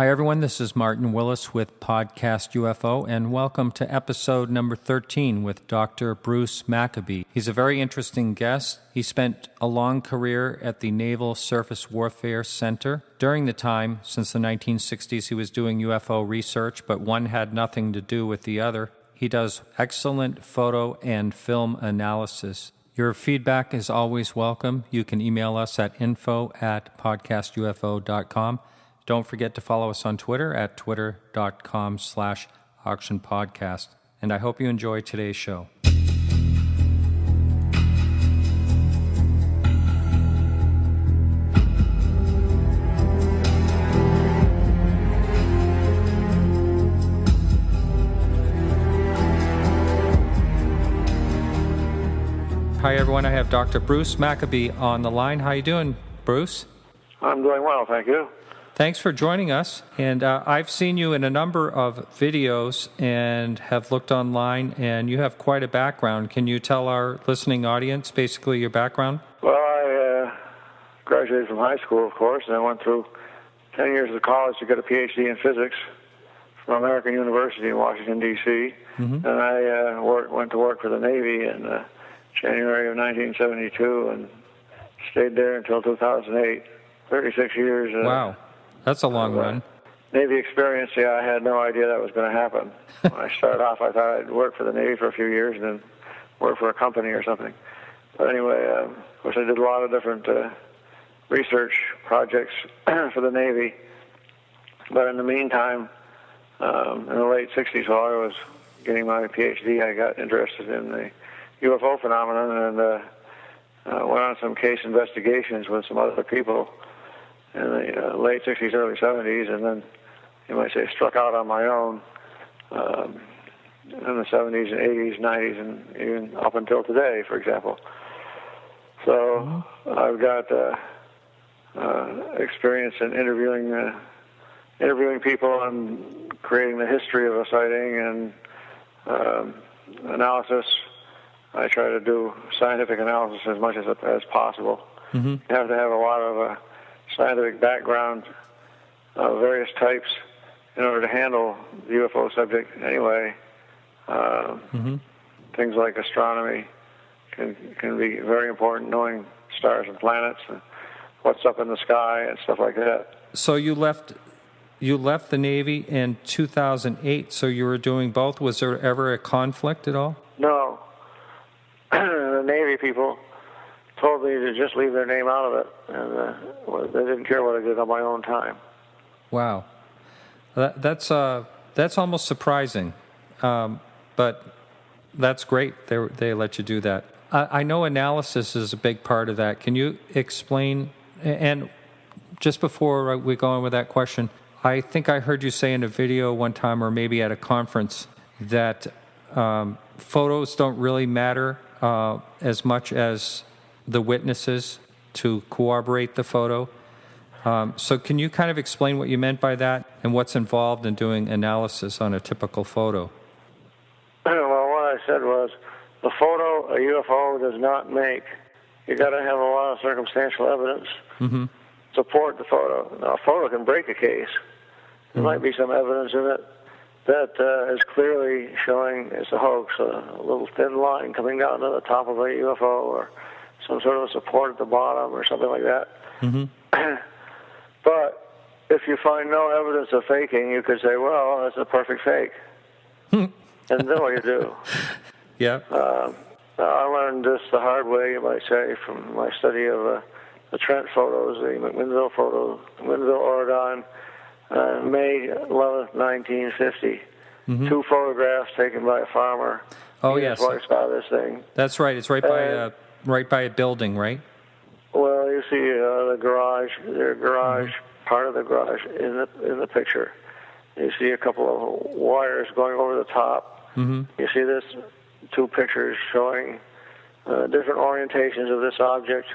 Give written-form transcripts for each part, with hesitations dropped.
Hi, everyone. This is Martin Willis with Podcast UFO, and welcome to episode number 13 with Dr. Bruce Maccabee. He's a very interesting guest. He spent a long career at the Naval Surface Warfare Center. During the time, since the 1960s, he was doing UFO research, but one had nothing to do with the other. He does excellent photo and film analysis. Your feedback is always welcome. You can email us at info@podcastufo.com. Don't forget to follow us on Twitter at twitter.com/auctionpodcast. And I hope you enjoy today's show. Hi, everyone. I have Dr. Bruce Maccabee on the line. How you doing, Bruce? I'm doing well, thank you. Thanks for joining us. And I've seen you in a number of videos and have looked online, and you have quite a background. Can you tell our listening audience basically your background? Well, I graduated from high school, of course, and I went through 10 years of college to get a PhD in physics from American University in Washington, D.C. Mm-hmm. And I went to work for the Navy in January of 1972 and stayed there until 2008, 36 years. Wow. That's a long run. Navy experience, yeah, I had no idea that was going to happen. When I started off, I thought I'd work for the Navy for a few years and then work for a company or something. But anyway, of course, I did a lot of different research projects for the Navy. But in the meantime, in the late 60s, while I was getting my PhD, I got interested in the UFO phenomenon and went on some case investigations with some other people in the late 60s, early 70s, and then, you might say, struck out on my own in the 70s and 80s, 90s, and even up until today, for example. So I've got experience in interviewing people and creating the history of a sighting and analysis. I try to do scientific analysis as much as possible. Mm-hmm. You have to have a lot of scientific background of various types in order to handle the UFO subject anyway. Things like astronomy can be very important, knowing stars and planets and what's up in the sky and stuff like that. So you left the Navy in 2008, so you were doing both. Was there ever a conflict at all? No. The Navy people told me to just leave their name out of it, and they didn't care what I did on my own time. Wow, that's almost surprising, but that's great. They let you do that. I know analysis is a big part of that. Can you explain? And just before we go on with that question, I think I heard you say in a video one time, or maybe at a conference, that photos don't really matter as much as the witnesses to corroborate the photo. So can you kind of explain what you meant by that and what's involved in doing analysis on a typical photo? Well, what I said was the photo a UFO does not make. You got to have a lot of circumstantial evidence to support the photo. Now, a photo can break a case. There might be some evidence in it that is clearly showing it's a hoax, a little thin line coming down to the top of a UFO or some sort of a support at the bottom or something like that. But if you find no evidence of faking, you could say, well, that's a perfect fake. And then what do you do? Yeah. I learned this the hard way, you might say, from my study of the Trent photos, the McMinnville photo, McMinnville, Oregon, May 11th, 1950. Two photographs taken by a farmer. Oh, yes. His wife saw this thing. That's right. It's right by a building, right? Well, you see the garage, part of the garage in the picture. You see a couple of wires going over the top. You see this two pictures showing different orientations of this object.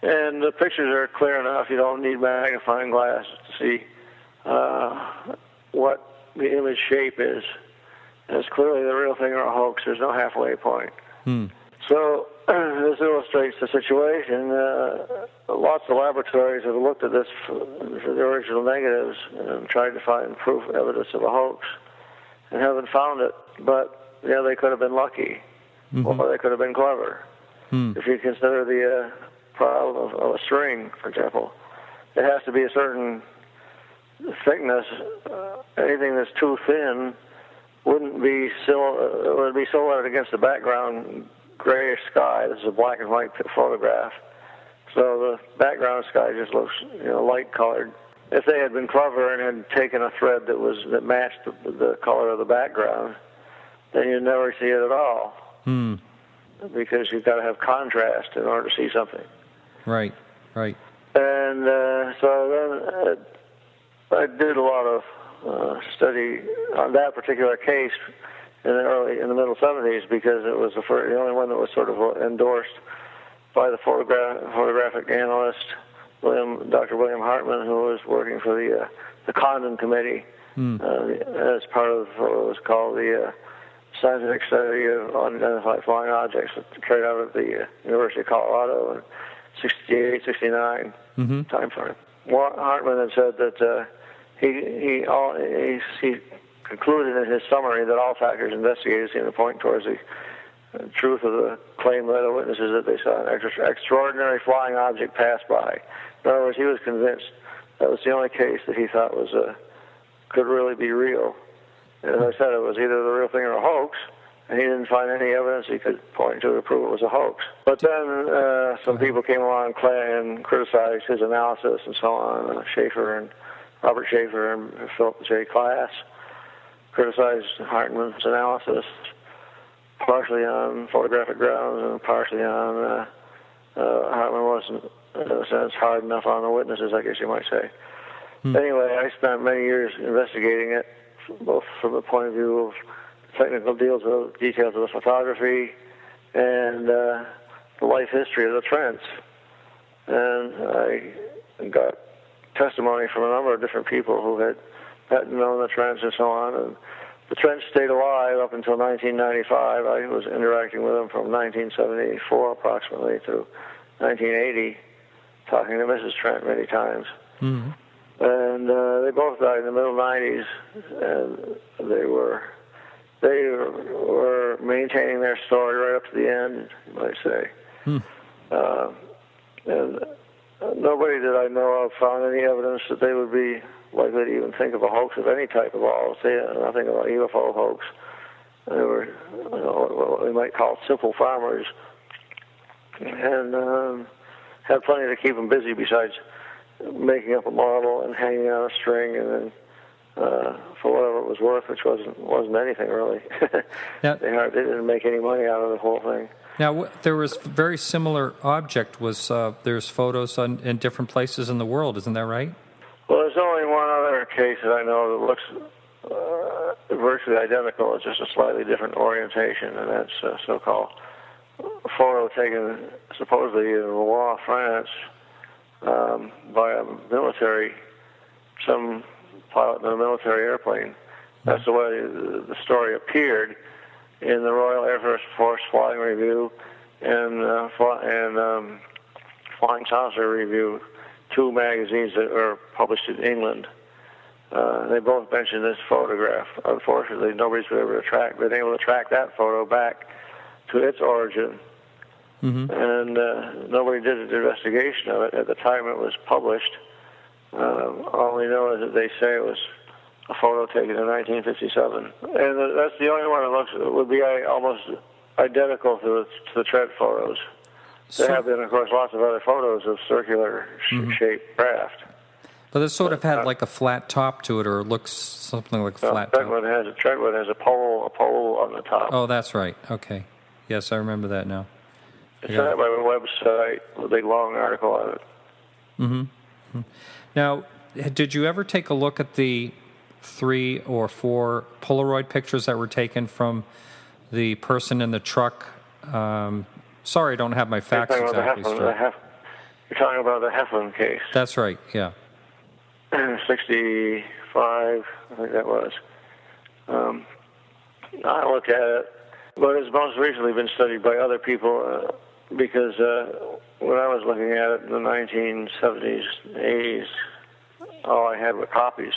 And the pictures are clear enough. You don't need magnifying glass to see what the image shape is. And it's clearly the real thing or a hoax. There's no halfway point. So this illustrates the situation. Lots of laboratories have looked at this for the original negatives and tried to find proof, evidence of a hoax, and haven't found it. But yeah, they could have been lucky, or they could have been clever. If you consider the problem of a string, for example, it has to be a certain thickness. Anything that's too thin would be silhouetted against the background grayish sky. This is a black and white photograph, so the background sky just looks, light colored. If they had been clever and had taken a thread that matched the color of the background, then you'd never see it at all. Because you've got to have contrast in order to see something. Right. And so then I did a lot of study on that particular case in the middle 70s, because it was the only one that was sort of endorsed by the photographic analyst, Dr. William Hartman, who was working for the Condon Committee as part of what was called the scientific study of unidentified flying objects, carried out at the University of Colorado in 68, 69 time frame. Hartman had said that he concluded in his summary that all factors investigated seemed to point towards the truth of the claim by the witnesses that they saw an extraordinary flying object pass by. In other words, he was convinced that was the only case that he thought could really be real. And as I said, it was either the real thing or a hoax, and he didn't find any evidence he could point to prove it was a hoax. But then some people came along and criticized his analysis and so on. Robert Schaefer and Philip J. Klass criticized Hartman's analysis, partially on photographic grounds and partially on Hartman wasn't, in a sense, hard enough on the witnesses, I guess you might say. Anyway, I spent many years investigating it, both from the point of view of technical details of the photography and the life history of the Trents. And I got testimony from a number of different people who had known the Trents and so on. And the Trents stayed alive up until 1995. I was interacting with them from 1974 approximately to 1980, talking to Mrs. Trent many times. And they both died in the middle 90s, and they were maintaining their story right up to the end, you might say. And nobody that I know of found any evidence that they would be likely to even think of a hoax of any type at all. Say nothing about a UFO hoax. They were what we might call simple farmers, and had plenty to keep them busy besides making up a model and hanging on a string, and then for whatever it was worth, which wasn't anything really. Now, they didn't make any money out of the whole thing. Now, there was a very similar object. There's photos in different places in the world, isn't that right? Well, there's only one other case that I know that looks virtually identical. It's just a slightly different orientation, and that's a so-called photo taken supposedly in Rouen, France, by some pilot in a military airplane. That's the way the story appeared in the Royal Air Force Flying Review and Flying Saucer Review, two magazines that are published in England. They both mentioned this photograph. Unfortunately, nobody's been able to track that photo back to its origin. And nobody did an investigation of it at the time it was published. All we know is that they say it was a photo taken in 1957, and that's the only one that would be almost identical to the Trent photos. There have been, of course, lots of other photos of circular shaped craft. But this sort of had like a flat top to it, or it looks something like a flat top. Trentwood has a pole on the top. Oh, that's right. Okay. Yes, I remember that now. It's on my website, a big long article on it. Now, did you ever take a look at the 3 or 4 Polaroid pictures that were taken from the person in the truck? Sorry, I don't have my facts exactly straight. You're talking about the Heflin case. That's right, yeah. 65, I think that was. I looked at it. But it's most recently been studied by other people because when I was looking at it in the 1970s, 80s, all I had were copies.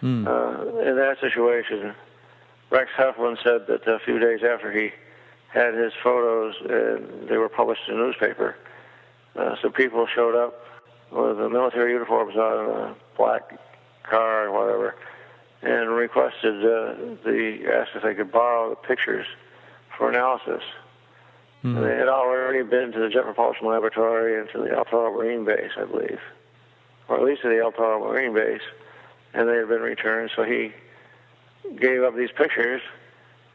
In that situation, Rex Heflin said that a few days after he had his photos, they were published in a newspaper. So people showed up with the military uniforms on, a black car or whatever, and requested asked if they could borrow the pictures for analysis. Mm-hmm. They had already been to the Jet Propulsion Laboratory and to the El Toro Marine Base, I believe, or at least to the El Toro Marine Base, and they had been returned. So he gave up these pictures,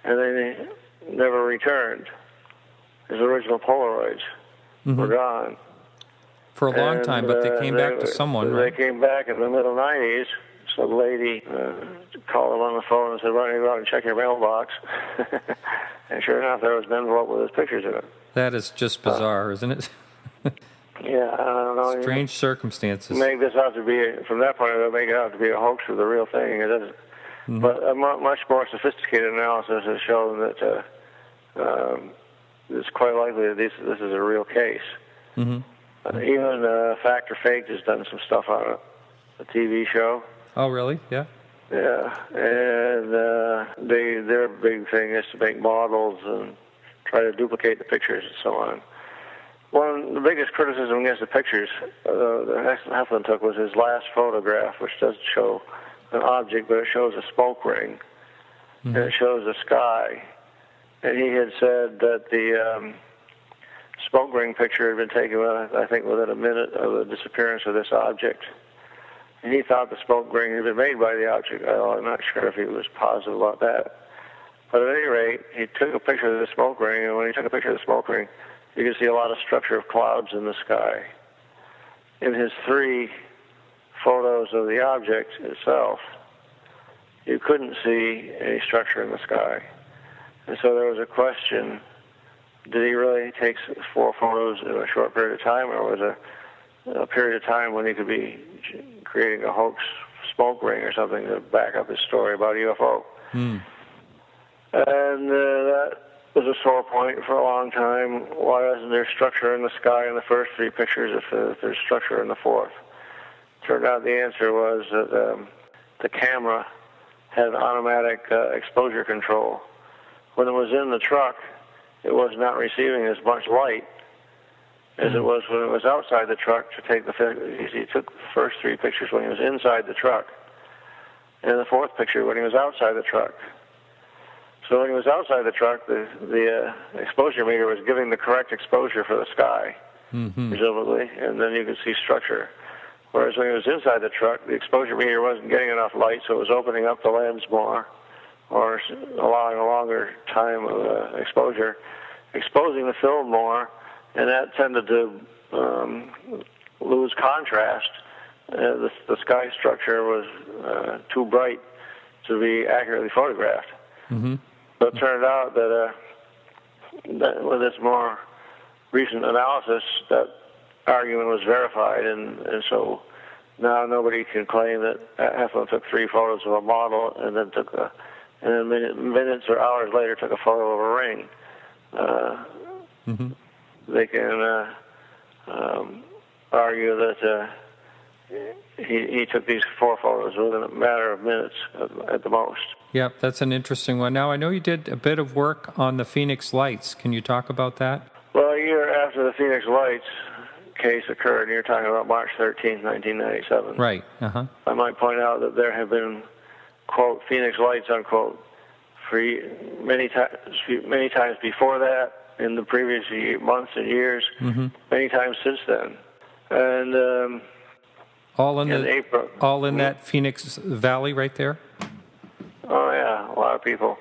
and they never returned. His original Polaroids were gone. For a long time, but they came back to someone, right? They came back in the middle 90s. Some lady called him on the phone and said, "Why don't you go out and check your mailbox?" And sure enough, there was an envelope with his pictures in it. That is just bizarre, isn't it? Yeah, I don't know. Strange circumstances. Make this out to be, from that point of view, make it out to be a hoax of the real thing. It doesn't. Mm-hmm. But a much more sophisticated analysis has shown that it's quite likely that this is a real case. Mm-hmm. Even Fact or Fake has done some stuff on it, a TV show. Oh, really? Yeah. Yeah, and their big thing is to make models and try to duplicate the pictures and so on. The biggest criticism against the pictures that Heflin took was his last photograph, which doesn't show an object, but it shows a smoke ring, and it shows the sky. And he had said that the smoke ring picture had been taken, I think, within a minute of the disappearance of this object. And he thought the smoke ring had been made by the object. I'm not sure if he was positive about that. But at any rate, he took a picture of the smoke ring, and when he took a picture of the smoke ring, you could see a lot of structure of clouds in the sky. In his 3 photos of the object itself, you couldn't see any structure in the sky. And so there was a question, did he really take 4 photos in a short period of time, or was a period of time when he could be creating a hoax smoke ring or something to back up his story about a UFO? And that was a sore point for a long time. Why isn't there structure in the sky in the first 3 pictures if there's structure in the 4th? Turned out the answer was that the camera had an automatic exposure control. When it was in the truck, it was not receiving as much light as it was when it was outside the truck to take he took the first 3 pictures when he was inside the truck, and the 4th picture when he was outside the truck. So when he was outside the truck, the exposure meter was giving the correct exposure for the sky, presumably, and then you could see structure. Whereas when he was inside the truck, the exposure meter wasn't getting enough light, so it was opening up the lens more, or allowing a longer time of exposure, exposing the film more, and that tended to lose contrast. The sky structure was too bright to be accurately photographed. So it turned out that with this more recent analysis, that argument was verified, and so now nobody can claim that Heflin took 3 photos of a model and then minutes or hours later took a photo of a ring. They can argue that he took these 4 photos within a matter of minutes at the most. Yeah, that's an interesting one. Now, I know you did a bit of work on the Phoenix Lights. Can you talk about that? Well, a year after the Phoenix Lights case occurred, and you're talking about March 13th, 1997. Right. I might point out that there have been, quote, Phoenix Lights, unquote, for many times before that, in the previous months and years, many times since then. And all in April. All in that Phoenix Valley right there? Oh, yeah. A lot of people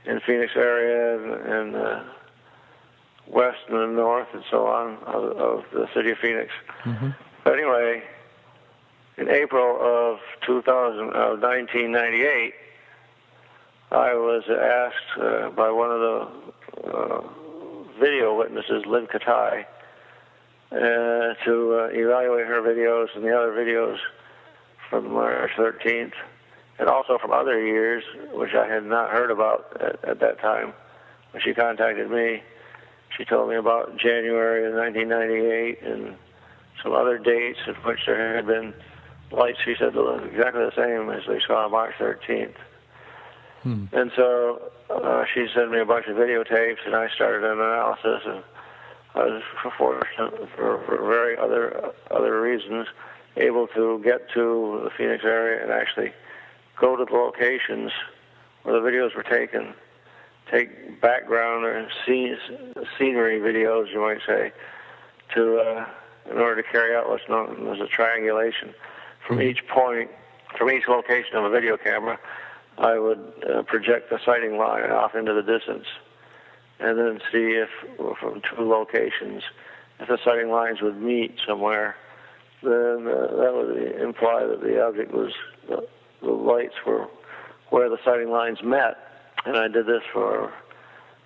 in the Phoenix area and west and the north and so on of the city of Phoenix. But anyway, in April of 1998, I was asked by one of the video witnesses, Lynn Katai, to evaluate her videos and the other videos from March 13th, and also from other years, which I had not heard about at that time, when she contacted me, she told me about January of 1998 and some other dates at which there had been lights, she said, that looked exactly the same as they saw on March 13th. And so she sent me a bunch of videotapes, and I started an analysis, and I was fortunate for very other reasons able to get to the Phoenix area and actually go to the locations where the videos were taken, take background or scenery videos, you might say, in order to carry out what's known as a triangulation. From each point, from each location of a video camera, I would project the sighting line off into the distance and then see if, from two locations, if the sighting lines would meet somewhere, then that would imply that the object was, the lights were where the sighting lines met. And I did this for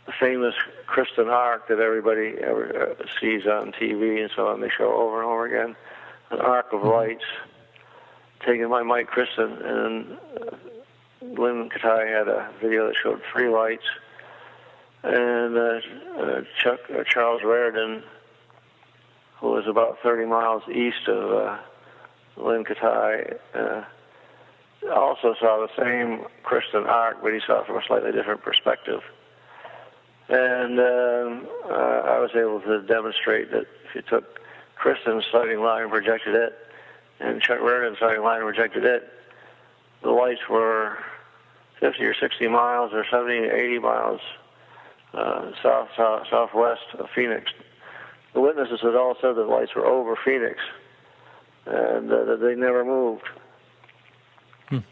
the famous Kristen arc that everybody ever sees on TV and so on. They show over and over again an arc of lights taken by Mike Kristen, and Lynn Katai had a video that showed 3 lights, and Charles Raridan, who was about 30 miles east of Lynn Katai, also saw the same Kristen arc, but he saw it from a slightly different perspective. And I was able to demonstrate that if you took Kristen's sighting line and projected it, and Chuck Raridan's sighting line and projected it, the lights were 50 or 60 miles or 70 to 80 miles southwest of Phoenix. The witnesses had all said that the lights were over Phoenix and that they never moved.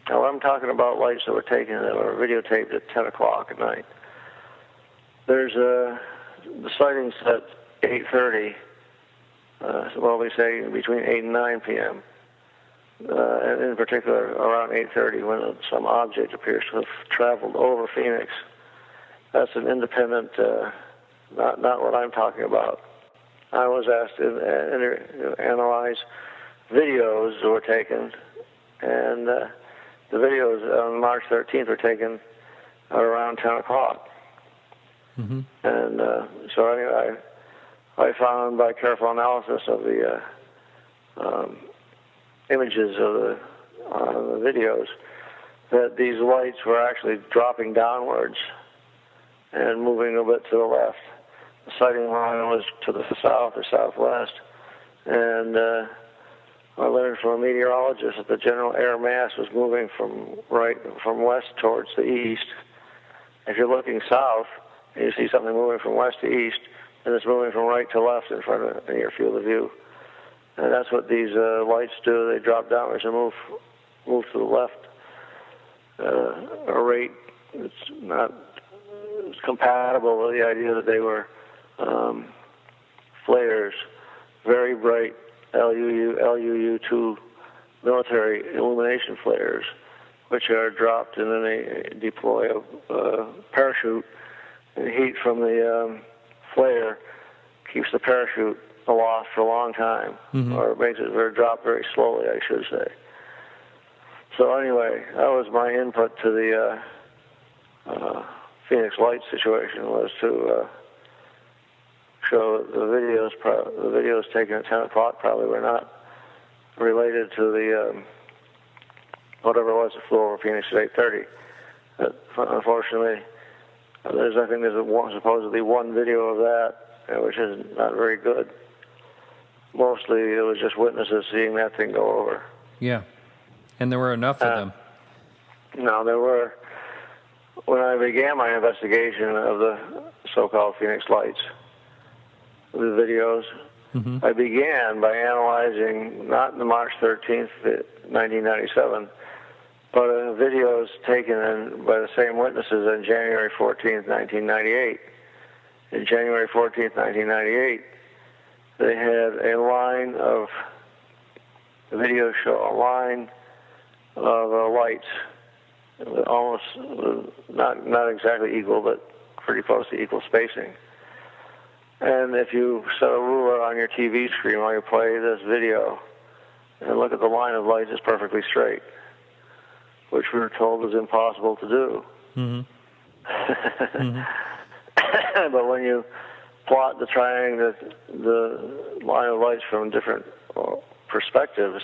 Now, I'm talking about lights that were taken, that were videotaped at 10 o'clock at night. There's the sightings at 8:30, well, we say between 8 and 9 p.m., and in particular around 8:30 when some object appears to have traveled over Phoenix. That's an independent, not what I'm talking about. I was asked to analyze videos that were taken, and the videos on March 13th were taken at around 10 o'clock. And so anyway, I found by careful analysis of the images of the videos that these lights were actually dropping downwards and moving a bit to the left. The sighting line was to the south or southwest, and I learned from a meteorologist that the general air mass was moving from west towards the east. If you're looking south and you see something moving from west to east, then it's moving from right to left in your field of view. And that's what these lights do. They drop downwards and move to the left a rate that's not compatible with the idea that they were flares, very bright LUU-2 military illumination flares, which are dropped and then they deploy a parachute, and the heat from the flare keeps the parachute aloft for a long time, or makes it drop very slowly, I should say. So anyway, that was my input to the Phoenix Lights situation, was to show the videos taken at 10 o'clock probably were not related to the whatever it was that flew over Phoenix at 8:30. Unfortunately, there's supposedly one video of that, which is not very good. Mostly it was just witnesses seeing that thing go over. Yeah. And there were enough of them. No, there were. When I began my investigation of the so-called Phoenix Lights, the videos, I began by analyzing not the March 13th, 1997, but videos taken by the same witnesses on January 14th, 1998. In January 14th, 1998, they had a line of, the videos show a line of lights, almost not exactly equal, but pretty close to equal spacing. And if you set a ruler on your TV screen while you play this video and look at the line of lights, it's perfectly straight, which we were told is impossible to do. But when you plot the triangle, the line of light from different perspectives,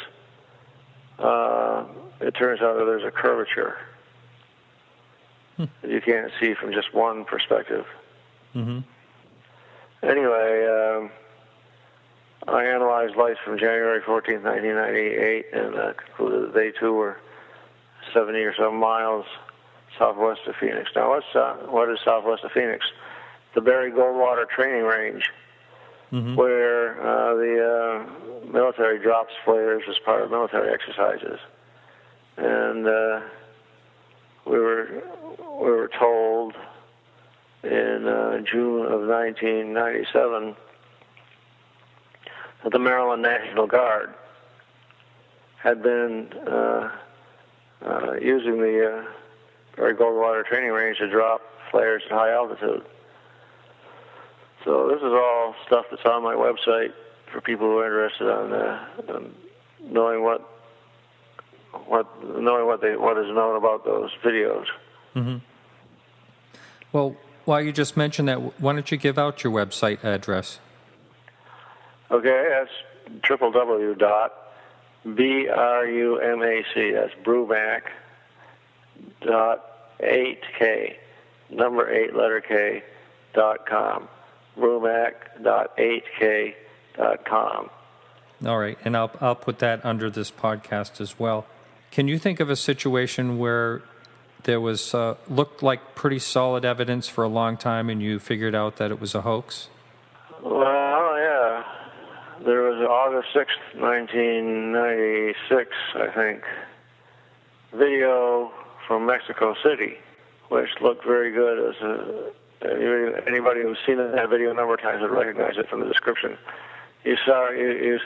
it turns out that there's a curvature that you can't see from just one perspective. Mm-hmm. Anyway, I analyzed lights from January 14th, 1998, and concluded that they too were 70 or so miles southwest of Phoenix. Now, what is southwest of Phoenix? The Barry Goldwater training range, where the military drops flares as part of military exercises. And we were told in June of 1997 that the Maryland National Guard had been using the Barry Goldwater training range to drop flares at high altitude. So this is all stuff that's on my website for people who are interested on knowing what is known about those videos. Mm-hmm. Well, while you just mentioned that, why don't you give out your website address? Okay, that's www.brumac, that's Brumac.8K, number 8, letter K, .com. Brumac.8K.com. All right, and I'll put that under this podcast as well. Can you think of a situation where there was looked like pretty solid evidence for a long time and you figured out that it was a hoax? Well, yeah. There was August 6th, 1996, I think, video from Mexico City, which looked very good. Anybody who's seen that video a number of times would recognize it from the description. You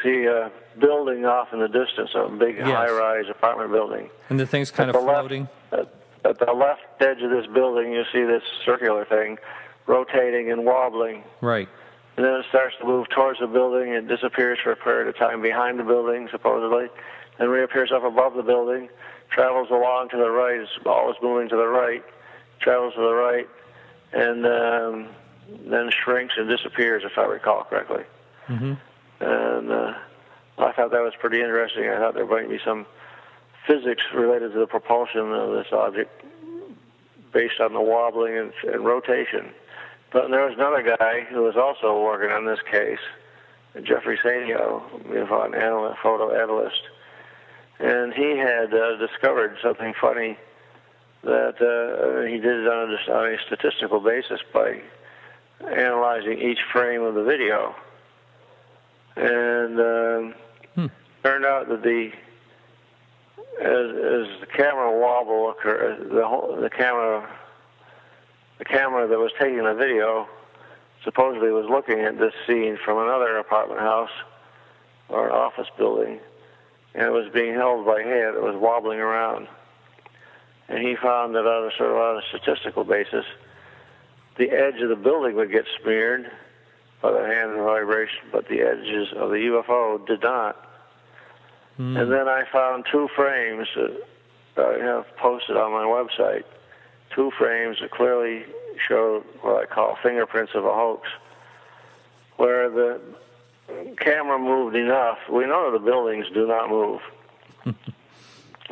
see a building off in the distance, a big high-rise apartment building. And the thing's kind of floating? At the left edge of this building, you see this circular thing rotating and wobbling. Right. And then it starts to move towards the building and disappears for a period of time behind the building, supposedly, and reappears up above the building, travels along to the right, it's always moving to the right, travels to the right, and then shrinks and disappears, if I recall correctly. Mm-hmm. And I thought that was pretty interesting. I thought there might be some physics related to the propulsion of this object based on the wobbling and rotation. But there was another guy who was also working on this case, Jeffrey Sanio, a photo analyst, and he had discovered something funny that he did it on a statistical basis by analyzing each frame of the video. And turned out that as the camera wobble occurred, the camera that was taking the video supposedly was looking at this scene from another apartment house or an office building, and it was being held by hand. It was wobbling around. And he found that on a statistical basis, the edge of the building would get smeared by the hand and vibration, but the edges of the UFO did not. And then I found two frames that I have posted on my website, two frames that clearly show what I call fingerprints of a hoax, where the camera moved enough. We know the buildings do not move. I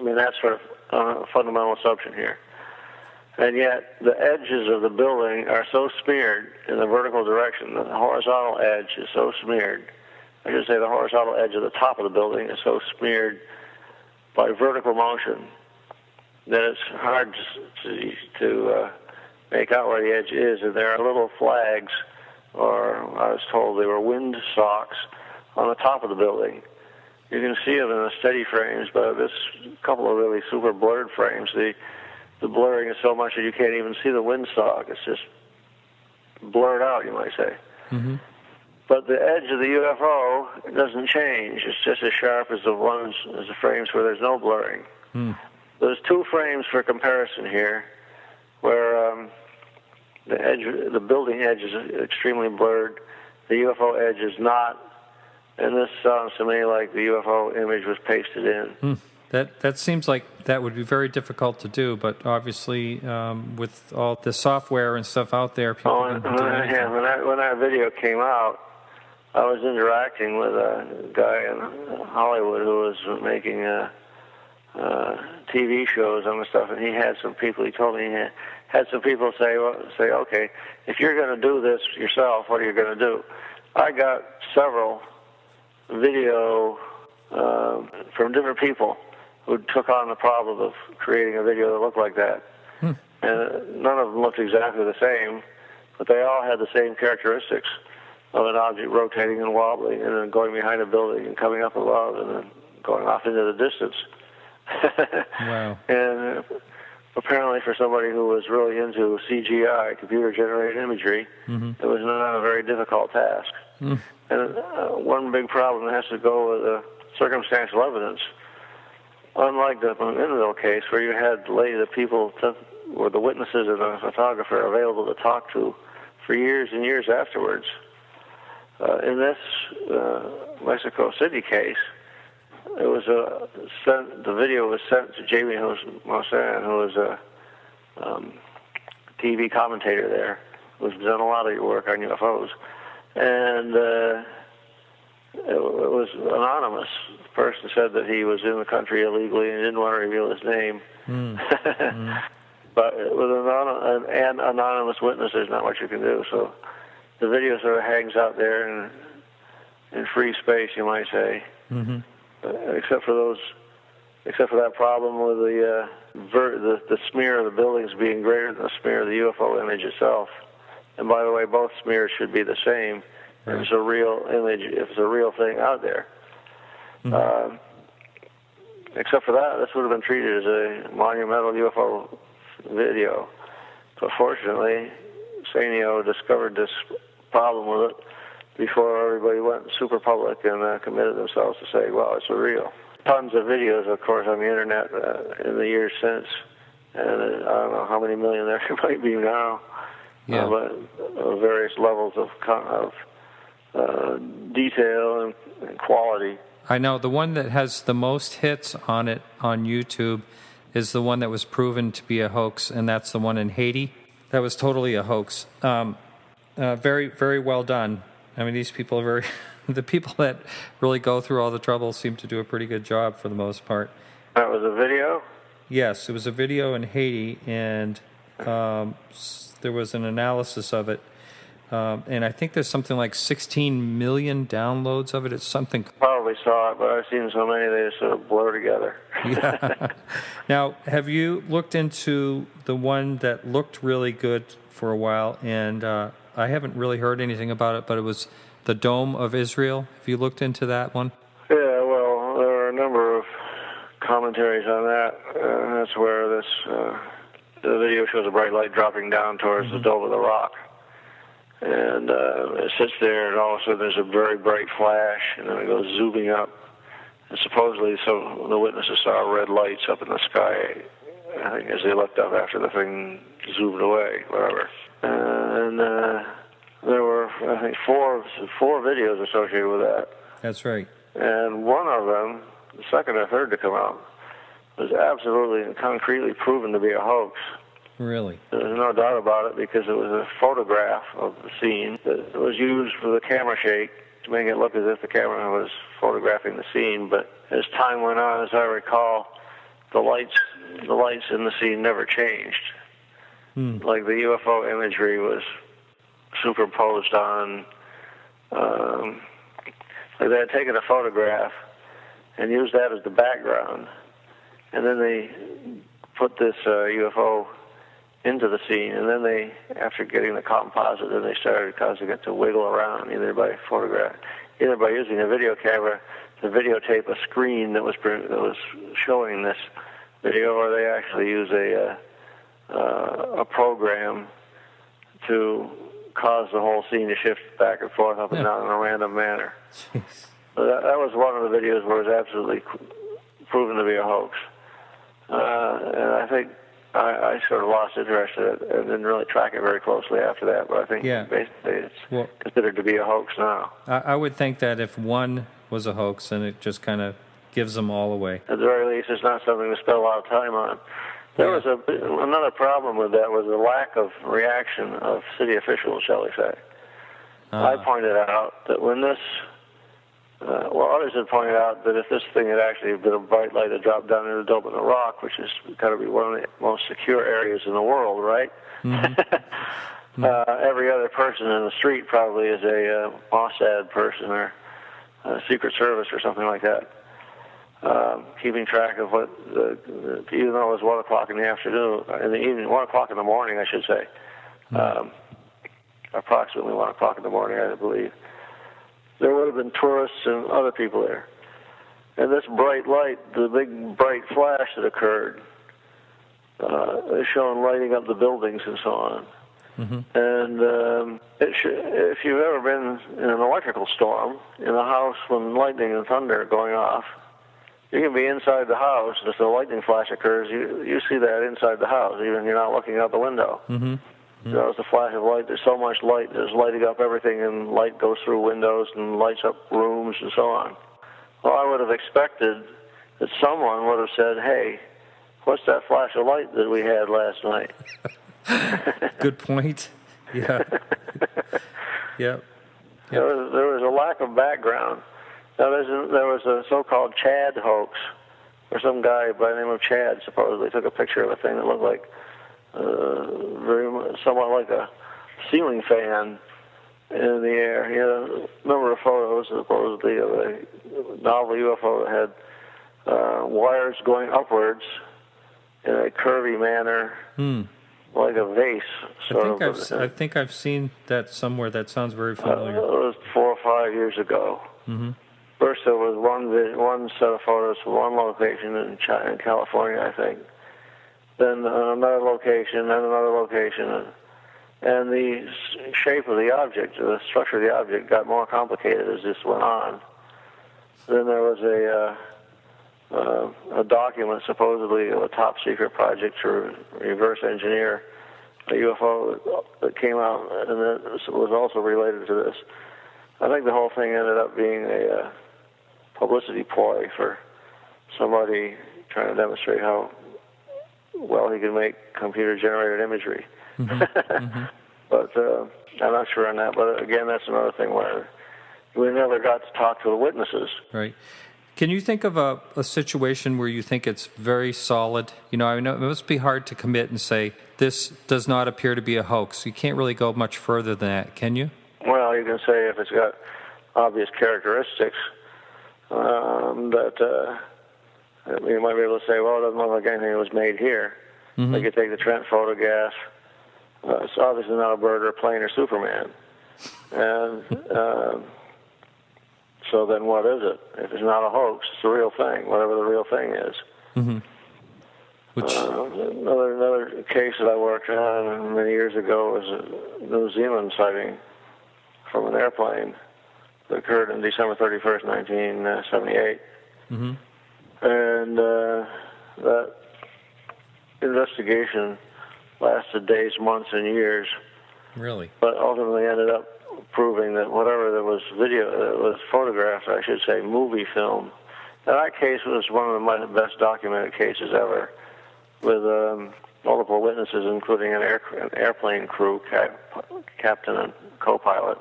mean, that's sort of a fundamental assumption here. And yet, the edges of the building are so smeared in the vertical direction. The horizontal edge is so smeared. I should say the horizontal edge of the top of the building is so smeared by vertical motion that it's hard to make out where the edge is. And there are little flags, or I was told they were wind socks, on the top of the building. You can see them in the steady frames, but this couple of really super blurred frames, the blurring is so much that you can't even see the windsock. It's just blurred out, you might say. Mm-hmm. But the edge of the UFO doesn't change. It's just as sharp as the frames where there's no blurring. There's two frames for comparison here, where the building edge is extremely blurred. The UFO edge is not. And this sounds to me like the UFO image was pasted in. That seems like that would be very difficult to do, but obviously with all the software and stuff out there, people can do anything. Yeah, when that video came out, I was interacting with a guy in Hollywood who was making TV shows on the stuff, and he had some people. He told me he had some people say, okay, if you're going to do this yourself, what are you going to do? I got several video from different people who took on the problem of creating a video that looked like that. And none of them looked exactly the same, but they all had the same characteristics of an object rotating and wobbling and then going behind a building and coming up above and then going off into the distance. Wow. And apparently for somebody who was really into CGI, computer-generated imagery, it was not a very difficult task. And one big problem has to go with circumstantial evidence. Unlike the Minville case, where you had the people, or the witnesses and the photographer available to talk to for years and years afterwards. In this Mexico City case, it was the video was sent to Jamie Mosan, who was a TV commentator there, who's done a lot of work on UFOs, and it was anonymous. The person said that he was in the country illegally and didn't want to reveal his name. But with an anonymous witness, there's not much you can do. So the video sort of hangs out there in free space, you might say. Except for that problem with the smear of the buildings being greater than the smear of the UFO image itself. And by the way, both smears should be the same. If it's a real image, if it's a real thing out there. Except for that, this would have been treated as a monumental UFO video. But fortunately, Sanyo discovered this problem with it before everybody went super public and committed themselves to say, well, it's a real. Tons of videos, of course, on the internet in the years since. And I don't know how many million there might be now. But various levels of detail and quality. I know the one that has the most hits on it on YouTube is the one that was proven to be a hoax, and that's the one in Haiti. That was totally a hoax. Very, very well done. I mean, these people are the people that really go through all the trouble seem to do a pretty good job for the most part. That was a video? Yes, it was a video in Haiti, and there was an analysis of it. And I think there's something like 16 million downloads of it. It's something. Probably saw it, but I've seen so many they just sort of blur together. Yeah. Now, have you looked into the one that looked really good for a while? And I haven't really heard anything about it, but it was the Dome of Israel. Have you looked into that one? Yeah, well, there are a number of commentaries on that. That's where the video shows a bright light dropping down towards the Dome of the Rock. And it sits there, and all of a sudden there's a very bright flash, and then it goes zooming up. And supposedly, some the witnesses saw red lights up in the sky, I think, as they looked up after the thing zoomed away, whatever. And there were, I think, four videos associated with that. That's right. And one of them, the second or third to come out, was absolutely and concretely proven to be a hoax. Really? There's no doubt about it, because it was a photograph of the scene that was used for the camera shake to make it look as if the camera was photographing the scene. But as time went on, as I recall, the lights in the scene never changed. Like the UFO imagery was superimposed on, like they had taken a photograph and used that as the background, and then they put this UFO into the scene, and then they, after getting the composite, then they started causing it to wiggle around, either by using a video camera to videotape a screen that was showing this video, or they actually use a program to cause the whole scene to shift back and forth, up and down in a random manner. So that was one of the videos where it was absolutely proven to be a hoax. And I think I sort of lost interest in it and didn't really track it very closely after that, but I think basically it's considered to be a hoax now. I would think that if one was a hoax, then it just kind of gives them all away. At the very least, it's not something to spend a lot of time on. There was another problem with that was the lack of reaction of city officials, shall we say. I pointed out that when this, others had pointed out that if this thing had actually been a bright light that dropped down into the Dome of the Rock, which is got to be one of the most secure areas in the world, right? Mm-hmm. Every other person in the street probably is a Mossad person or Secret Service or something like that. Keeping track of what, even though it was 1 o'clock in the afternoon, in the evening, 1 o'clock in the morning, I should say, approximately 1 o'clock in the morning, I believe, there would have been tourists and other people there. And this bright light, the big bright flash that occurred, is shown lighting up the buildings and so on. Mm-hmm. And if you've ever been in an electrical storm in a house when lightning and thunder are going off, you can be inside the house, and if the lightning flash occurs, you see that inside the house, even if you're not looking out the window. Mm-hmm. Mm-hmm. You know, it's a flash of light. There's so much light that's lighting up everything, and light goes through windows and lights up rooms and so on. Well, I would have expected that someone would have said, "Hey, what's that flash of light that we had last night?" Good point. Yeah. Yep. There was a lack of background. Now, there was a so-called Chad hoax, where some guy by the name of Chad supposedly took a picture of a thing that looked like somewhat like a ceiling fan in the air. He had a number of photos, supposedly, of a novel UFO that had wires going upwards in a curvy manner, like a vase. I think I've seen that somewhere. That sounds very familiar. It was 4 or 5 years ago. Mm-hmm. First, there was one set of photos from one location in California, I think. Then another location, then another location. And the shape of the object, the structure of the object got more complicated as this went on. Then there was a document, supposedly of a top-secret project to reverse engineer a UFO that came out, and that was also related to this. I think the whole thing ended up being a publicity ploy for somebody trying to demonstrate how well he could make computer-generated imagery. Mm-hmm. Mm-hmm. But I'm not sure on that. But again, that's another thing where we never got to talk to the witnesses. Right. Can you think of a situation where you think it's very solid? You know, I know it must be hard to commit and say, this does not appear to be a hoax. You can't really go much further than that, can you? Well, you can say if it's got obvious characteristics you might be able to say, well, it doesn't look like anything that was made here. Mm-hmm. Like you take the Trent photograph, it's obviously not a bird or a plane or Superman. And so then what is it? If it's not a hoax, it's a real thing, whatever the real thing is. Mm-hmm. Another case that I worked on many years ago was a New Zealand sighting from an airplane that occurred on December 31st, 1978. Mm-hmm. And that investigation lasted days, months, and years. Really? But ultimately ended up proving that whatever that was photographed, I should say, movie film. Now, that case was one of the best documented cases ever, with multiple witnesses, including an airplane crew, captain and co-pilot,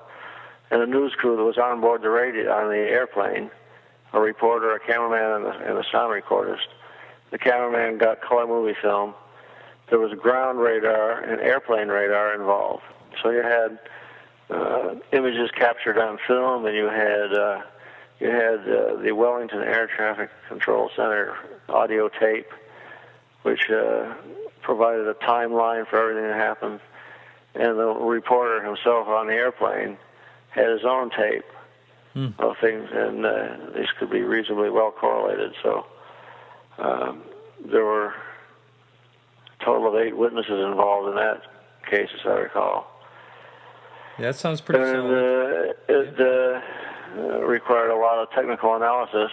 and a news crew that was on board the radio on the airplane, a reporter, a cameraman, and a sound recordist. The cameraman got color movie film. There was ground radar and airplane radar involved. So you had images captured on film, and you had the Wellington Air Traffic Control Center audio tape, which provided a timeline for everything that happened. And the reporter himself on the airplane had his own tape of things, and these could be reasonably well correlated. So there were a total of 8 witnesses involved in that case, as I recall. Yeah, that sounds pretty solid. It required a lot of technical analysis,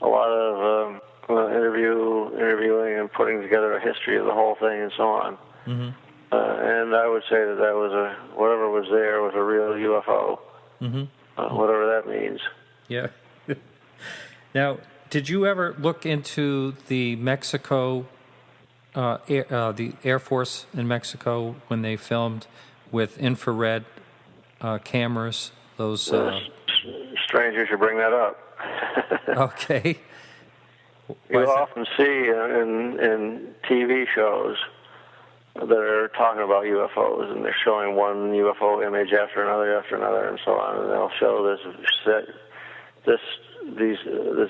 a lot of interviewing and putting together a history of the whole thing and so on. Mm-hmm. And I would say that was whatever was there was a real UFO, whatever that means. Yeah. Now, Did you ever look into the Mexico, the Air Force in Mexico when they filmed with infrared cameras? Those strange you should bring that up. Okay. You often see in TV shows that are talking about UFOs, and they're showing one UFO image after another, and so on. And they'll show this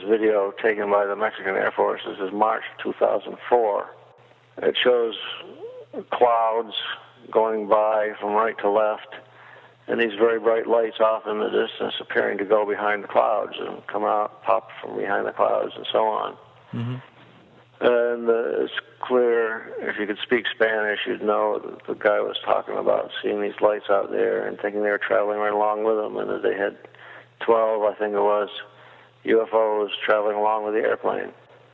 video taken by the Mexican Air Force. This is March 2004. It shows clouds going by from right to left, and these very bright lights off in the distance appearing to go behind the clouds and come out, pop from behind the clouds, and so on. Mm-hmm. And it's clear, if you could speak Spanish, you'd know that the guy was talking about seeing these lights out there and thinking they were traveling right along with them, and that they had 12, I think it was, UFOs traveling along with the airplane.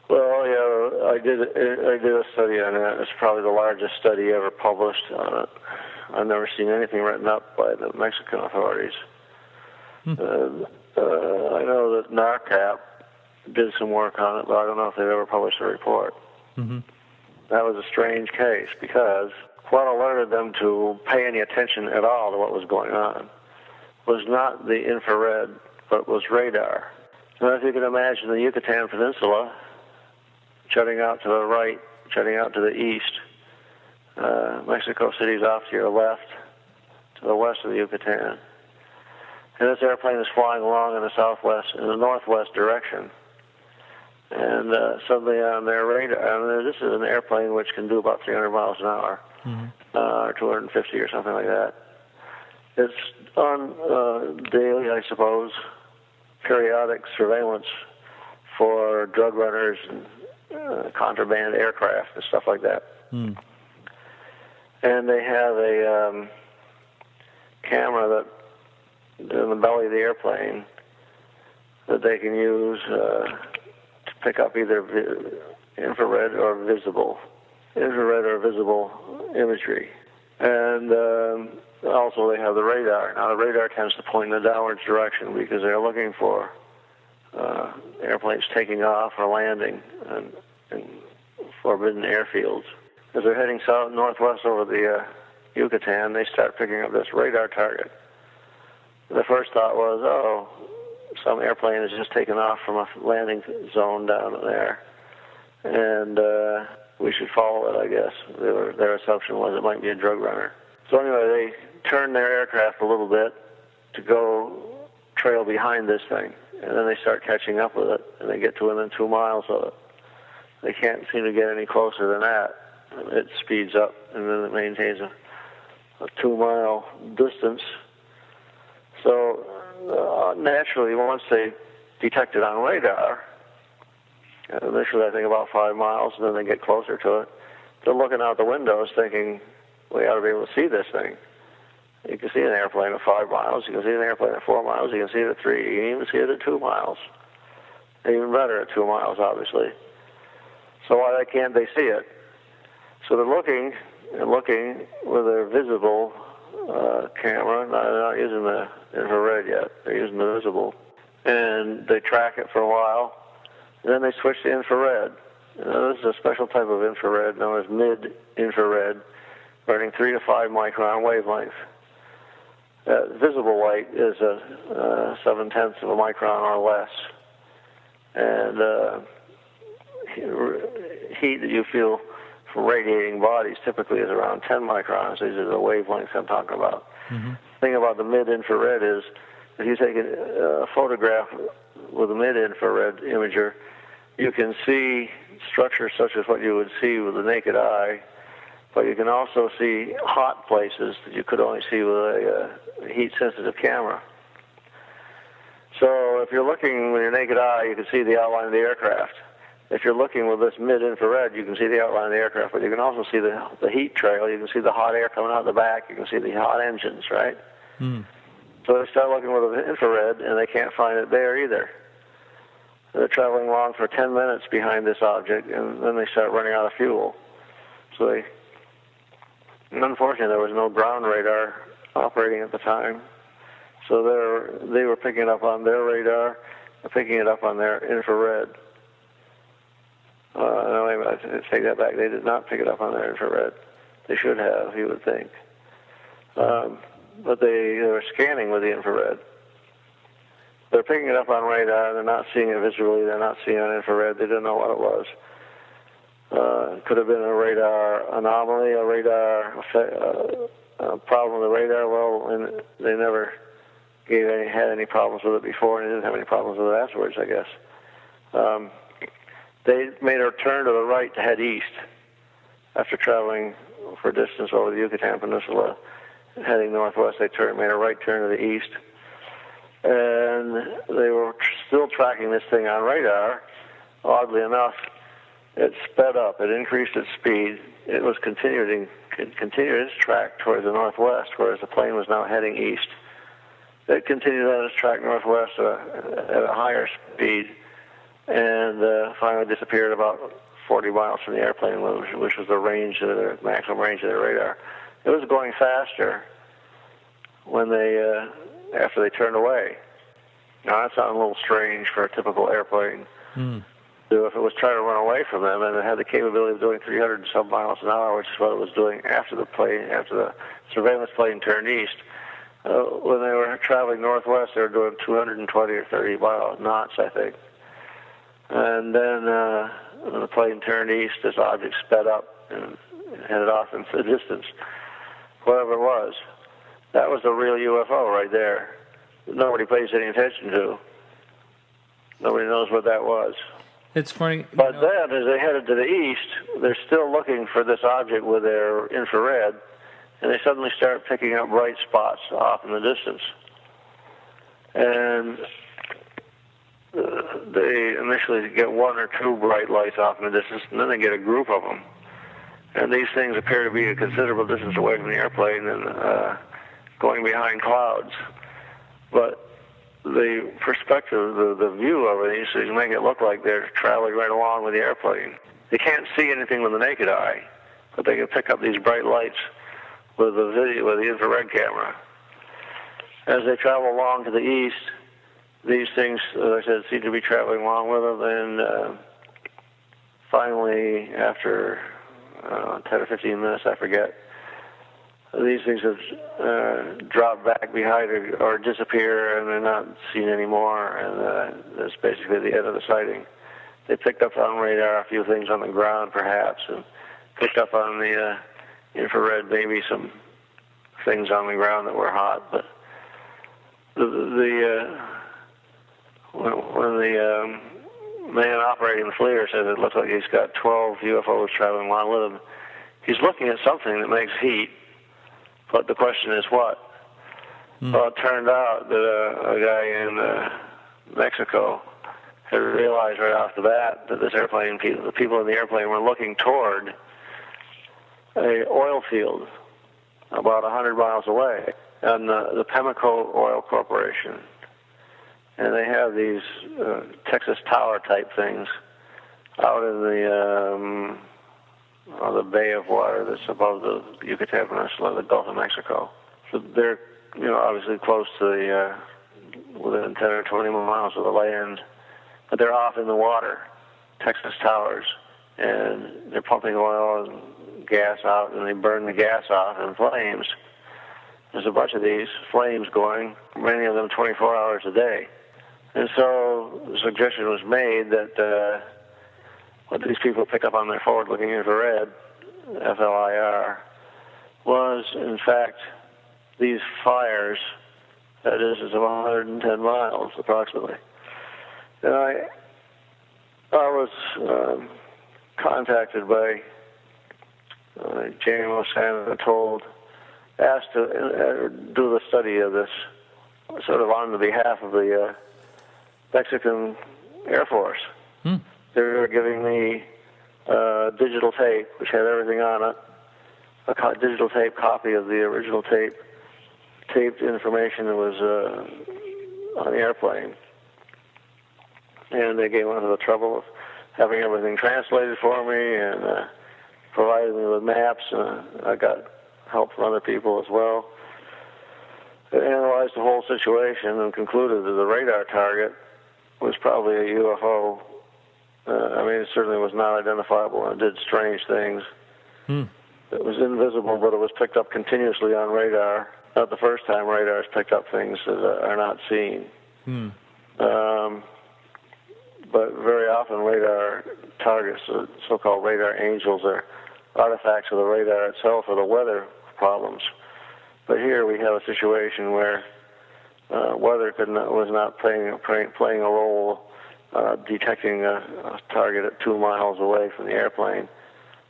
Well, yeah, I did a study on it. It's probably the largest study ever published on it. I've never seen anything written up by the Mexican authorities. I know that NARCAP did some work on it, but I don't know if they've ever published a report. Mm-hmm. That was a strange case because what alerted them to pay any attention at all to what was going on was not the infrared, but was radar. Now, if you can imagine the Yucatan Peninsula jutting out to the right, jutting out to the east, Mexico City's off to your left, to the west of the Yucatan. And this airplane is flying along in the northwest direction. And suddenly on their radar, this is an airplane which can do about 300 miles an hour, or 250 or something like that. It's on daily, I suppose, periodic surveillance for drug runners and contraband aircraft and stuff like that. Mm. And they have a camera that in the belly of the airplane that they can use to pick up either infrared or visible imagery. And also they have the radar. Now the radar tends to point in the downwards direction because they're looking for airplanes taking off or landing in forbidden airfields. As they're heading northwest over the Yucatan, they start picking up this radar target. The first thought was, some airplane has just taken off from a landing zone down there, and we should follow it, I guess. Their assumption was it might be a drug runner. So anyway, they turn their aircraft a little bit to go trail behind this thing, and then they start catching up with it, and they get to within 2 miles of it. They can't seem to get any closer than that. It speeds up, and then it maintains a 2-mile distance. So naturally, once they detect it on radar, initially I think about 5 miles, and then they get closer to it, they're looking out the windows thinking, we ought to be able to see this thing. You can see an airplane at 5 miles, you can see an airplane at 4 miles, you can see it at 3, you can even see it at 2 miles. Even better at 2 miles, obviously. So why can't they see it? So they're looking with their visible camera. They're not using the infrared yet. They're using the visible. And they track it for a while. And then they switch to infrared. This is a special type of infrared known as mid-infrared, burning 3 to 5 micron wavelength. Visible light is 7/10 of a micron or less. And heat that you feel from radiating bodies typically is around 10 microns. These are the wavelengths I'm talking about. Mm-hmm. The thing about the mid-infrared is if you take a photograph with a mid-infrared imager, you can see structures such as what you would see with the naked eye, but you can also see hot places that you could only see with a heat-sensitive camera. So if you're looking with your naked eye, you can see the outline of the aircraft. If you're looking with this mid-infrared, you can see the outline of the aircraft, but you can also see the heat trail. You can see the hot air coming out the back. You can see the hot engines, right? Mm. So they start looking with the infrared, and they can't find it there either. They're traveling along for 10 minutes behind this object, and then they start running out of fuel. So unfortunately, there was no ground radar operating at the time. So they were picking it up on their radar, picking it up on their infrared. No, I take that back. They did not pick it up on their infrared. They should have, you would think. But they were scanning with the infrared. They're picking it up on radar. They're not seeing it visually. They're not seeing it on infrared. They didn't know what it was. It could have been a radar anomaly, a radar problem with the radar. Well, and they never had any problems with it before, and they didn't have any problems with it afterwards, I guess. They made a turn to the right to head east after traveling for a distance over the Yucatan Peninsula. Heading northwest, they made a right turn to the east. And they were still tracking this thing on radar. Oddly enough, it sped up. It increased its speed. It was continued its track towards the northwest, whereas the plane was now heading east. It continued on its track northwest at a higher speed, and finally disappeared about 40 miles from the airplane, which was the maximum range of the radar. It was going faster when after they turned away. Now that sounds a little strange for a typical airplane. So if it was trying to run away from them, and it had the capability of doing 300 and some miles an hour, which is what it was doing after the surveillance plane turned east. When they were traveling northwest, they were doing 220 or 30 knots, I think. And then when the plane turned east, this object sped up and headed off into the distance, whatever it was. That was the real UFO right there. Nobody pays any attention to. Nobody knows what that was. It's funny. But then, as they headed to the east, they're still looking for this object with their infrared, and they suddenly start picking up bright spots off in the distance. And they initially get one or two bright lights off in the distance, and then they get a group of them. And these things appear to be a considerable distance away from the airplane and going behind clouds. But the perspective, the view of these things make it look like they're traveling right along with the airplane. They can't see anything with the naked eye, but they can pick up these bright lights with the infrared camera. As they travel along to the east, these things, as I said, seem to be traveling along with them, and finally, after 10 or 15 minutes, I forget, these things have dropped back behind or disappear, and they're not seen anymore, and that's basically the end of the sighting. They picked up on radar a few things on the ground, perhaps, and picked up on the infrared, maybe some things on the ground that were hot, but when the man operating the FLIR says it looks like he's got 12 UFOs traveling along with him, he's looking at something that makes heat. But the question is what? Well, it turned out that a guy in Mexico had realized right off the bat that this airplane, the people in the airplane were looking toward a oil field about 100 miles away, and the Pemmico Oil Corporation. And they have these Texas Tower type things out in the Bay of Water that's above the Yucatan Peninsula, the Gulf of Mexico. So they're, obviously close to within 10 or 20 miles of the land, but they're off in the water, Texas Towers, and they're pumping oil and gas out, and they burn the gas off in flames. There's a bunch of these flames going, many of them 24 hours a day. And so the suggestion was made that what these people pick up on their forward-looking infrared, FLIR, was, in fact, these fires, that is about 110 miles, approximately. And I was contacted by Jamie Mosan, asked to do the study of this, sort of on the behalf of the Mexican Air Force. They were giving me digital tape, which had everything on it, a digital tape copy of the original taped information that was on the airplane. And they gave me the trouble of having everything translated for me and provided me with maps. I got help from other people as well. They analyzed the whole situation and concluded that the radar target was probably a UFO It certainly was not identifiable, and it did strange things. It was invisible, but it was picked up continuously on radar. Not the first time radar has picked up things that are not seen. But very often radar targets, so-called radar angels, are artifacts of the radar itself or the weather problems. But here we have a situation where weather was not playing a role detecting a target at 2 miles away from the airplane.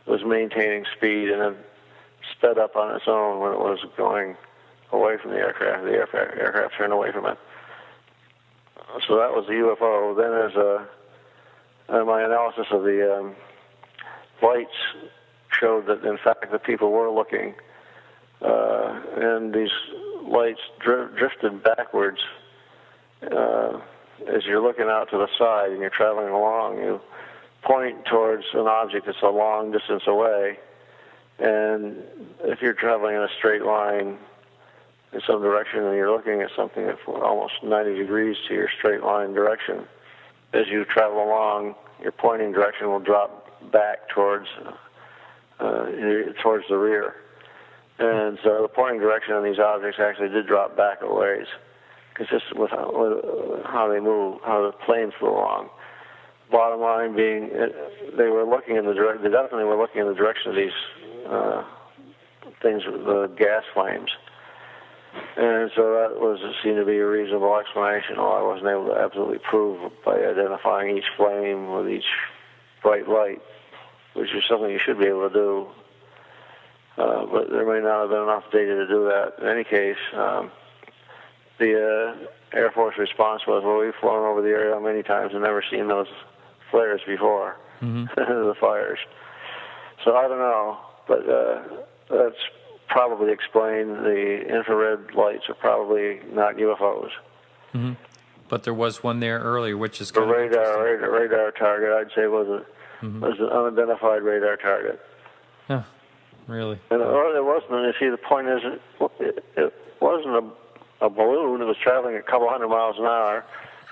It was maintaining speed and then sped up on its own when it was going away from the aircraft. The aircraft turned away from it. So that was the UFO. Then as my analysis of the lights showed that, in fact, the people were looking, and these lights drifted backwards. As you're looking out to the side and you're traveling along, you point towards an object that's a long distance away, and if you're traveling in a straight line in some direction and you're looking at something at almost 90 degrees to your straight line direction, as you travel along, your pointing direction will drop back towards the rear. And so the pointing direction on these objects actually did drop back a ways, consistent with how they move, how the plane flew along. Bottom line being, they were looking in the direction. They definitely were looking in the direction of these things, the gas flames. And so that seemed to be a reasonable explanation, although I wasn't able to absolutely prove by identifying each flame with each bright light, which is something you should be able to do. But there may not have been enough data to do that. In any case, the Air Force response was, well, we've flown over the area many times and never seen those flares before, the fires. So I don't know, but that's probably explained. The infrared lights are probably not UFOs. But there was one there earlier, which is the kind of radar target, I'd say, was an unidentified radar target. Yeah, really. And it wasn't. You see, the point is, it wasn't a balloon that was traveling a couple hundred miles an hour.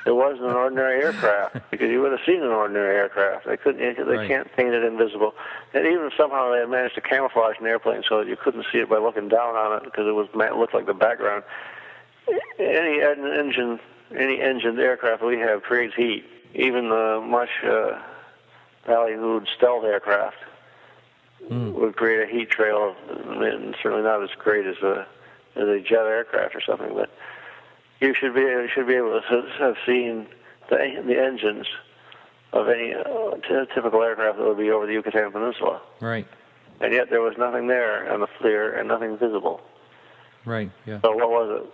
It wasn't an ordinary aircraft, because you would have seen an ordinary aircraft. They can't paint it invisible. And even somehow they had managed to camouflage an airplane so that you couldn't see it by looking down on it, because it looked like the background. Any engined aircraft we have creates heat. Even the much ballyhooed stealth aircraft would create a heat trail, and certainly not as great as a jet aircraft or something, but you should be able to have seen the engines of any typical aircraft that would be over the Yucatan Peninsula. Right. And yet there was nothing there on the FLIR and nothing visible. Right, yeah. So what was it?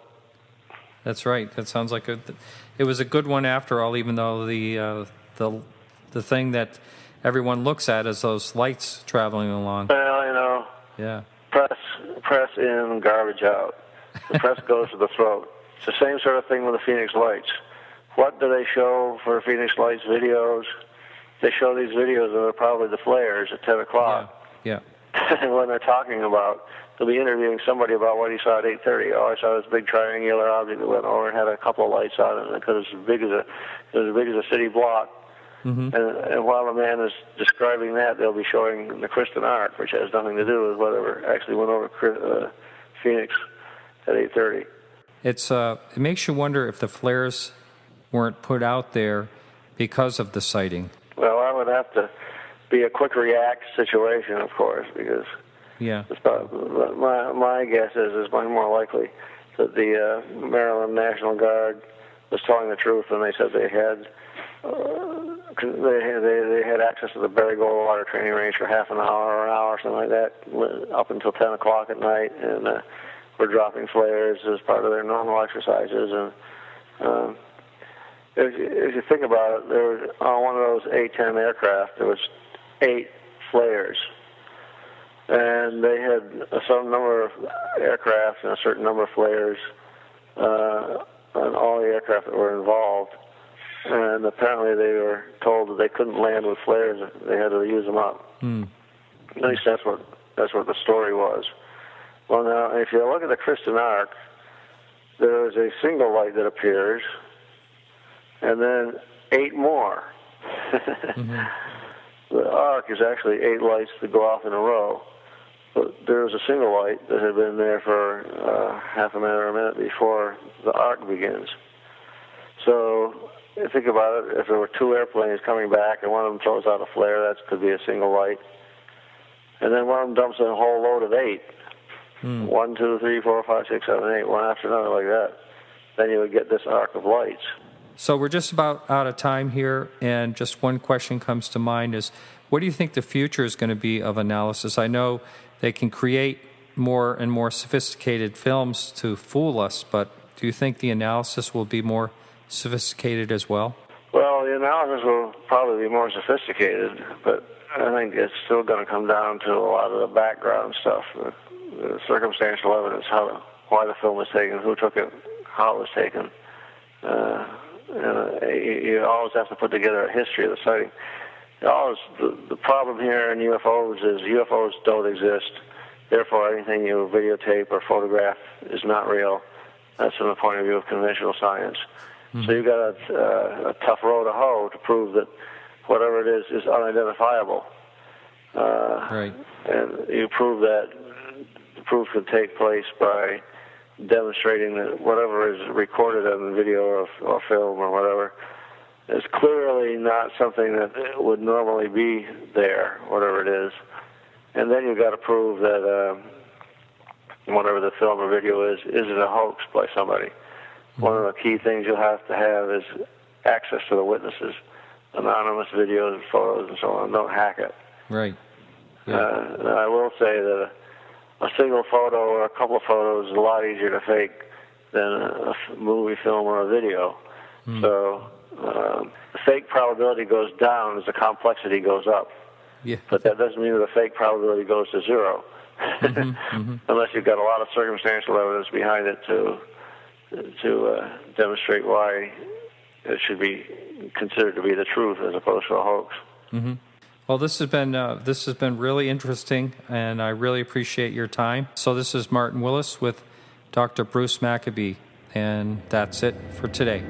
That's right. That sounds like it was a good one after all, even though the thing that everyone looks at is those lights traveling along. Well, you know. Yeah. Press in, garbage out. The press goes to the throat. It's the same sort of thing with the Phoenix Lights. What do they show for Phoenix Lights videos? They show these videos that are probably the flares at 10 o'clock. Yeah. And when they're talking about, they'll be interviewing somebody about what he saw at 8:30. Oh, I saw this big triangular object that went over and had a couple of lights on it, because it was as big as a city block. And while the man is describing that, they'll be showing the Kristen Arc, which has nothing to do with whatever actually went over Phoenix at 8:30. It makes you wonder if the flares weren't put out there because of the sighting. Well, that would have to be a quick react situation, of course, because my guess is much more likely that the Maryland National Guard was telling the truth when they said they had access to the Berry Goldwater training range for half an hour or an hour, something like that, up until 10 o'clock at night, and were dropping flares as part of their normal exercises. And if you think about it, there was, on one of those A-10 aircraft, there was 8 flares. And they had some number of aircraft and a certain number of flares on all the aircraft that were involved. And apparently they were told that they couldn't land with flares. They had to use them up. At least that's what the story was. Well, now, if you look at the Kristen Arc, there is a single light that appears, and then 8 more. Mm-hmm. The arc is actually 8 lights that go off in a row. But there's a single light that had been there for half a minute or a minute before the arc begins. So think about it. If there were 2 airplanes coming back and one of them throws out a flare, that could be a single light. And then one of them dumps in a whole load of 8. 1, 2, 3, 4, 5, 6, 7, 8, one after another like that. Then you would get this arc of lights. So we're just about out of time here, and just one question comes to mind is, what do you think the future is going to be of analysis? I know they can create more and more sophisticated films to fool us, but do you think the analysis will be more sophisticated as well? Well, the analysis will probably be more sophisticated, but I think it's still going to come down to a lot of the background stuff, the circumstantial evidence, why the film was taken, who took it, how it was taken. You always have to put together a history of the sighting. The problem here in UFOs is UFOs don't exist. Therefore, anything you videotape or photograph is not real. That's from the point of view of conventional science. Mm-hmm. So you've got a tough row to hoe to prove that whatever it is unidentifiable. Right. And you prove that the proof can take place by demonstrating that whatever is recorded on video or film or whatever is clearly not something that would normally be there, whatever it is. And then you've got to prove that whatever the film or video isn't a hoax by somebody. Mm-hmm. One of the key things you'll have to have is access to the witnesses, anonymous videos, photos, and so on. Don't hack it. Right. Yeah. I will say that a single photo or a couple of photos is a lot easier to fake than a movie, film, or a video. Mm. So the fake probability goes down as the complexity goes up. Yeah. But that doesn't mean that the fake probability goes to 0. Mm-hmm, mm-hmm. Unless you've got a lot of circumstantial evidence behind it to demonstrate why it should be considered to be the truth as opposed to a hoax. Mm-hmm. Well, this has been really interesting, and I really appreciate your time. So this is Martin Willis with Dr. Bruce Maccabee, and that's it for today.